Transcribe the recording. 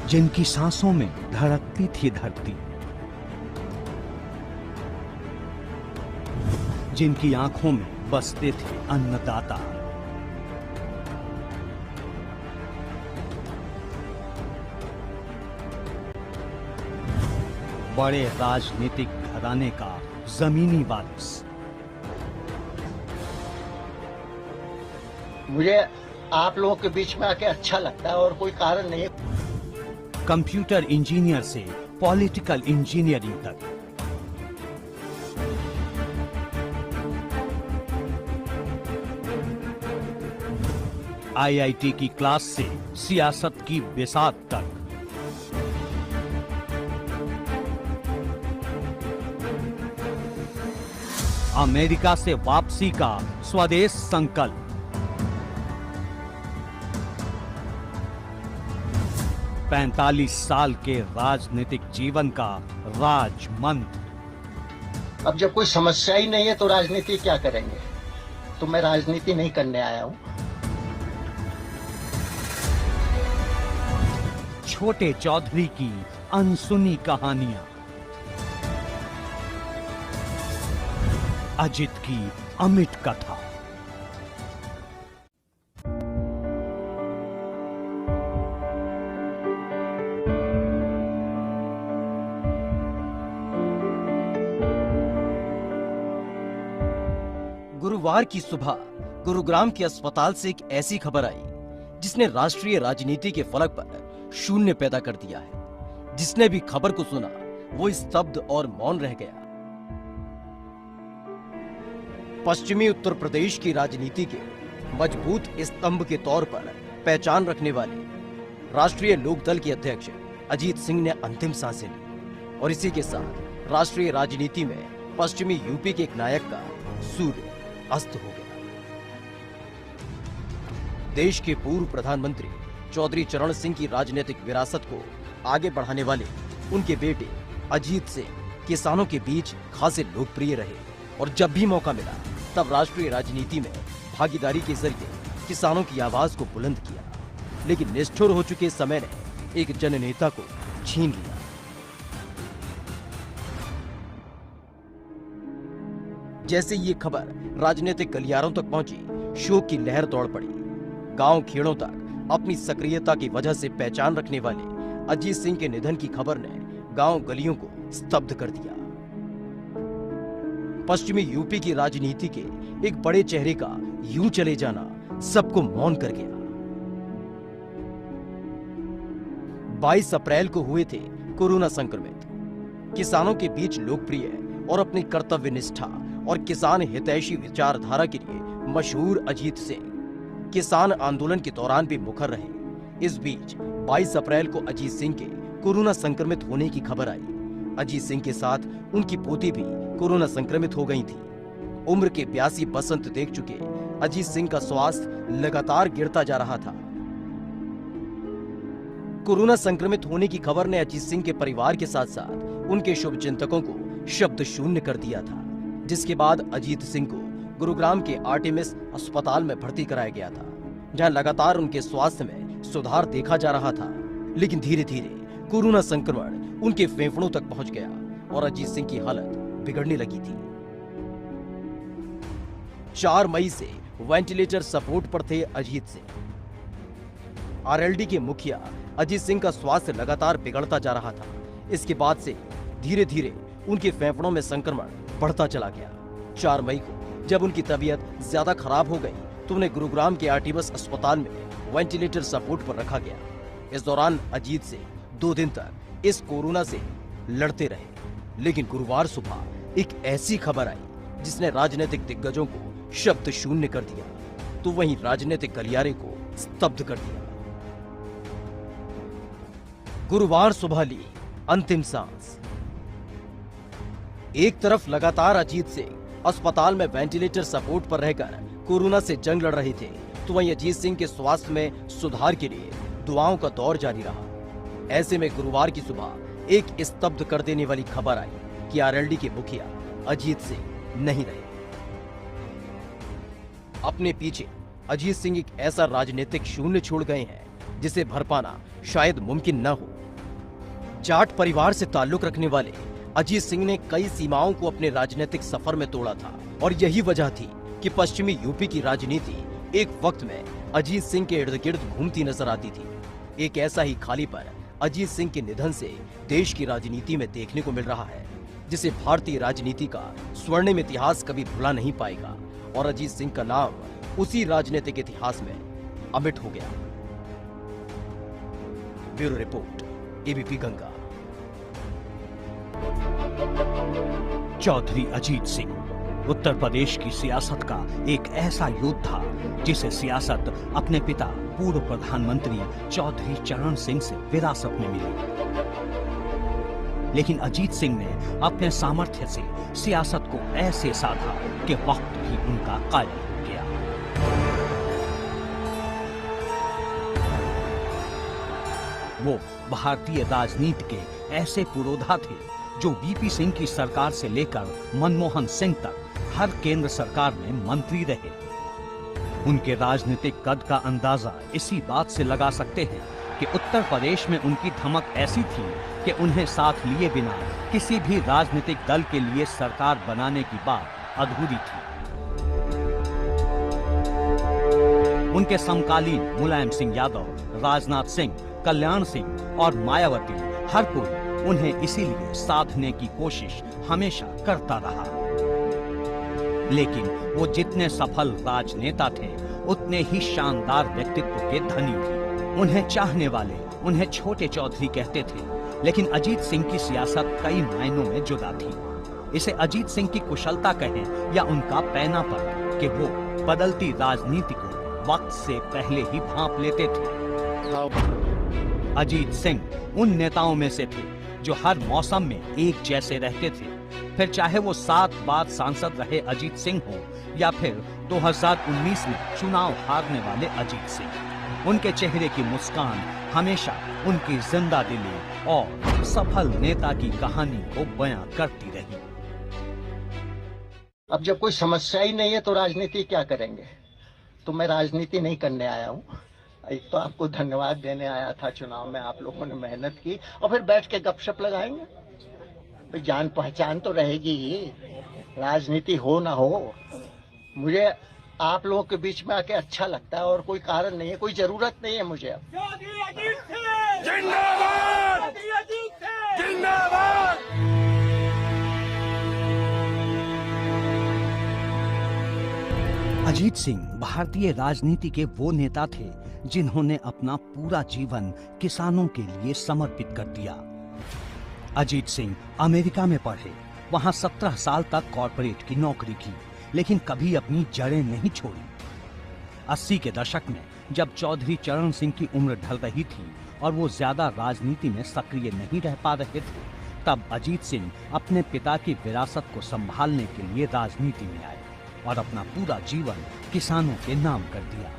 जिनकी सांसों में धड़कती थी धरती, जिनकी आंखों में बसते थे अन्नदाता, बड़े राजनीतिक घराने का जमीनी वारिस। मुझे आप लोगों के बीच में आके अच्छा लगता है और कोई कारण नहीं है। कंप्यूटर इंजीनियर से पॉलिटिकल इंजीनियरिंग तक, आईआईटी की क्लास से सियासत की बिसात तक, अमेरिका से वापसी का स्वदेश संकल्प, 45 साल के राजनीतिक जीवन का राजमंत्र। अब जब कोई समस्या ही नहीं है तो राजनीति क्या करेंगे? तो मैं राजनीति नहीं करने आया हूं। छोटे चौधरी की अनसुनी कहानियां, अजित की अमिट कथा। गुरुवार की सुबह गुरुग्राम के अस्पताल से एक ऐसी खबर आई जिसने राष्ट्रीय राजनीति के फलक पर शून्य पैदा कर दिया है। जिसने भी खबर को सुना वो स्तब्ध और मौन रह गया। पश्चिमी उत्तर प्रदेश की राजनीति के मजबूत स्तंभ के तौर पर पहचान रखने वाले राष्ट्रीय लोकदल के अध्यक्ष अजीत सिंह ने अंतिम सांसें ली और इसी के साथ राष्ट्रीय राजनीति में पश्चिमी यूपी के एक नायक का सूर्य अस्त हो गया। देश के पूर्व प्रधानमंत्री चौधरी चरण सिंह की राजनीतिक विरासत को आगे बढ़ाने वाले उनके बेटे अजीत सिंह किसानों के बीच खासे लोकप्रिय रहे और जब भी मौका मिला तब राष्ट्रीय राजनीति में भागीदारी के जरिए किसानों की आवाज को बुलंद किया। लेकिन निष्ठुर हो चुके समय ने एक जननेता को छीन लिया। जैसे ये खबर राजनीतिक गलियारों तक पहुंची, शोक की लहर दौड़ पड़ी। गांव खेड़ों तक अपनी सक्रियता की वजह से पहचान रखने वाले अजीत सिंह के निधन की खबर ने गांव गलियों को स्तब्ध कर दिया। पश्चिमी यूपी की राजनीति के एक बड़े चेहरे का यूं चले जाना सबको मौन कर गया। 22 अप्रैल को हुए थे कोरोना संक्रमित। किसानों के बीच लोकप्रिय और अपनी कर्तव्य निष्ठा और किसान हितैषी विचारधारा के लिए मशहूर अजीत सिंह किसान आंदोलन के दौरान भी मुखर रहे। इस बीच 22 अप्रैल को अजीत सिंह के कोरोना संक्रमित होने की खबर आई। अजीत सिंह के साथ उनकी पोती भी कोरोना संक्रमित हो गई थी। उम्र के 82 बसंत देख चुके अजीत सिंह का स्वास्थ्य लगातार गिरता जा रहा था। कोरोना संक्रमित होने की खबर ने अजीत सिंह के परिवार के साथ साथ उनके शुभचिंतकों को शब्द शून्य कर दिया था। जिसके बाद अजीत सिंह को गुरुग्राम के आर्टेमिस अस्पताल में भर्ती कराया गया था, जहां लगातार उनके स्वास्थ्य में सुधार देखा जा रहा था। लेकिन धीरे धीरे कोरोना संक्रमण उनके फेफड़ों तक पहुंच गया और अजीत सिंह की हालत बिगड़ने लगी थी। 4 मई से वेंटिलेटर सपोर्ट पर थे अजीत सिंह। आरएलडी के मुखिया अजीत सिंह का स्वास्थ्य लगातार बिगड़ता जा रहा था। इसके बाद से धीरे धीरे उनके फेफड़ों में संक्रमण बढ़ता चला गया। 4 मई को जब उनकी तबीयत ज्यादा खराब हो गई तो उन्हें गुरुग्राम के आर्टेमिस अस्पताल में वेंटिलेटर सपोर्ट पर रखा गया। इस दौरान अजीत सिंह 2 दिन तक इस कोरोना से लड़ते रहे। लेकिन गुरुवार सुबह एक ऐसी खबर आई जिसने राजनीतिक दिग्गजों को शब्द शून्य कर दिया, तो वहीं राजनीतिक गलियारे को स्तब्ध कर दिया। गुरुवार सुबह ली अंतिम सांस। एक तरफ लगातार अजीत सिंह अस्पताल में वेंटिलेटर सपोर्ट पर रहकर कोरोना से जंग लड़ रहे थे, तो वहीं अजीत सिंह के स्वास्थ्य में सुधार के लिए दुआओं का दौर जारी रहा। ऐसे में गुरुवार की सुबह एक स्तब्ध कर देने वाली खबर आई कि आरएलडी के मुखिया अजीत सिंह नहीं रहे। अपने पीछे अजीत सिंह एक ऐसा राजनीतिक शून्य छोड़ गए हैं जिसे भर पाना शायद मुमकिन न हो। जाट परिवार से ताल्लुक रखने वाले अजीत सिंह ने कई सीमाओं को अपने राजनीतिक सफर में तोड़ा था और यही वजह थी कि पश्चिमी यूपी की राजनीति एक वक्त में अजीत सिंह के इर्द गिर्द घूमती नजर आती थी। एक ऐसा ही खालीपन अजीत सिंह के निधन से देश की राजनीति में देखने को मिल रहा है, जिसे भारतीय राजनीति का स्वर्णिम इतिहास कभी भुला नहीं पाएगा और अजीत सिंह का नाम उसी राजनीतिक इतिहास में अमिट हो गया। Bureau report, ABP Ganga. Chaudhary Ajit Singh Uttar Pradesh की सियासत का एक ऐसा योद्धा जिसे सियासत अपने पिता पूर्व प्रधानमंत्री चौधरी चरण सिंह से विरासत में मिली। लेकिन अजीत सिंह ने अपने सामर्थ्य से सियासत को ऐसे साधा कि वक्त भी उनका कायल हो गया। वो भारतीय राजनीति के ऐसे पुरोधा थे जो वीपी सिंह की सरकार से लेकर मनमोहन सिंह तक हर केंद्र सरकार में मंत्री रहे। उनके राजनीतिक कद का अंदाजा इसी बात से लगा सकते हैं कि उत्तर प्रदेश में उनकी धमक ऐसी थी कि उन्हें साथ लिए बिना किसी भी राजनीतिक दल के लिए सरकार बनाने की बात अधूरी थी। उनके समकालीन मुलायम सिंह यादव, राजनाथ सिंह, कल्याण सिंह और मायावती हर कोई उन्हें इसीलिए साधने की कोशिश हमेशा करता रहा। लेकिन वो जितने सफल राजनेता थे उतने ही शानदार व्यक्तित्व के धनी थे। उन्हें चाहने वाले उन्हें छोटे चौधरी कहते थे, लेकिन अजीत सिंह की सियासत कई मायनों में जुदा थी। इसे अजीत सिंह की कुशलता कहें या उनका पैनापन कि वो बदलती राजनीति को वक्त से पहले ही भांप लेते थे। अजीत सिंह उन नेताओं में से थे जो हर मौसम में एक जैसे रहते थे। फिर चाहे वो 7 बार सांसद रहे अजीत सिंह हो या फिर 2019 में चुनाव हारने वाले अजीत सिंह, उनके चेहरे की मुस्कान हमेशा उनकी जिंदा दिली और सफल नेता की कहानी को बयां करती रही। अब जब कोई समस्या ही नहीं है तो राजनीति क्या करेंगे? तो मैं राजनीति नहीं करने आया हूँ। एक तो आपको धन्यवाद देने आया था, चुनाव में आप लोगों ने मेहनत की और फिर बैठ के गपशप लगाएंगे। भाई जान पहचान तो रहेगी ही, राजनीति हो ना हो। मुझे आप लोगों के बीच में आके अच्छा लगता है और कोई कारण नहीं है, कोई जरूरत नहीं है मुझे अब। जिंदाबाद! जिंदाबाद! अजीत सिंह भारतीय राजनीति के वो नेता थे जिन्होंने अपना पूरा जीवन किसानों के लिए समर्पित कर दिया। अजीत सिंह अमेरिका में पढ़े, वहां 17 साल तक कॉर्पोरेट की नौकरी की, लेकिन कभी अपनी जड़ें नहीं छोड़ी। 80 के दशक में जब चौधरी चरण सिंह की उम्र ढल रही थी और वो ज्यादा राजनीति में सक्रिय नहीं रह पा रहे थे, तब अजीत सिंह अपने पिता की विरासत को संभालने के लिए राजनीति में आए और अपना पूरा जीवन किसानों के नाम कर दिया।